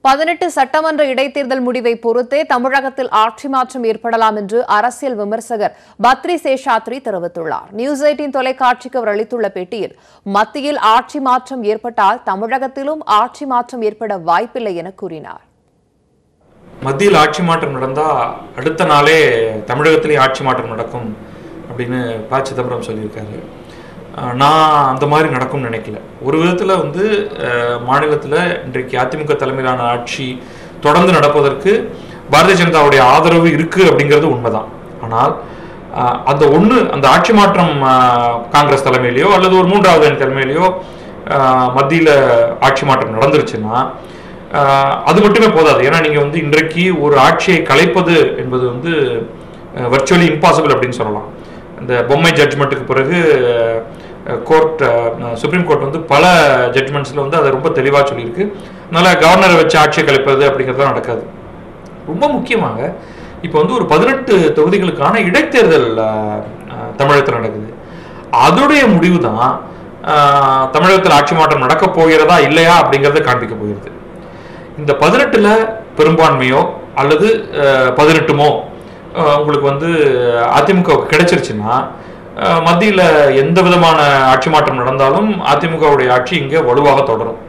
18 சட்டமன்ற இடைத்தேர்தல் முடிவை பொறுத்தே தமிழகத்தில் ஆட்சி மாற்றம் ஏற்படலாம் என்று அரசியல் விமர்சகர் பத்ரி சேஷாத்ரி தெரிவித்துள்ளார். நியூஸ் 18 தொலைக்காட்சிக்கு அவர் அளித்துள்ள பேட்டியில் மத்தியில் ஆட்சி மாற்றம் ஏற்பட்டால் தமிழகத்திலும் ஆட்சி மாற்றம் ஏற்பட வாய்ப்பில்லை என கூறினார். மத்தியில் ஆட்சி மாற்றம் நடந்தா அடுத்த நாளே தமிழகத்திலே ஆட்சி மாற்றம் நடக்கும் அப்படின்னு ப. சிதம்பரம் சொல்லியிருக்காரு. நான் அந்த மாதிரி நடக்கும்னு நினைக்கல. ஒரு விதத்தில் மாநிலத்தில் இன்றைக்கு அதிமுக தலைமையிலான ஆட்சி தொடர்ந்து நடப்பதற்கு பாரதிய ஜனதாவுடைய ஆதரவு இருக்குது அப்படிங்கிறது உண்மைதான். ஆனால் அந்த ஆட்சி மாற்றம் காங்கிரஸ் தலைமையிலையோ அல்லது ஒரு மூன்றாவது அணி தலைமையிலையோ மத்தியில் ஆட்சி மாற்றம் நடந்துருச்சுன்னா அது மட்டுமே போதாது. ஏன்னா நீங்கள் இன்றைக்கு ஒரு ஆட்சியை கலைப்பது என்பது வர்ச்சுவலி இம்பாசிபிள் அப்படின்னு சொல்லலாம். இந்த பொம்மை ஜட்ஜ்மெண்ட்டுக்கு பிறகு சுப்ரீம் கோர்ட் பல ஜட்ஜ்மெண்ட்ஸில் அதை ரொம்ப தெளிவாக சொல்லியிருக்கு. அதனால் கவர்னரை வச்சு ஆட்சியை கலைப்பது அப்படிங்கிறதுலாம் நடக்காது. ரொம்ப முக்கியமாக இப்போ ஒரு 18 தொகுதிகளுக்கான இடைத்தேர்தல் தமிழகத்தில் நடக்குது. அதோடைய முடிவு தான் தமிழகத்தில் ஆட்சி மாற்றம் நடக்கப் போகிறதா இல்லையா அப்படிங்கிறத காண்பிக்க போகிறது. இந்த 18ல் பெரும்பான்மையோ அல்லது 18மோ உங்களுக்கு அதிமுக கிடைச்சிருச்சுன்னா மத்தியில் எந்த விதமான ஆட்சி மாற்றம் நடந்தாலும் அதிமுகவுடைய ஆட்சி இங்கே வலுவாக தொடரும்.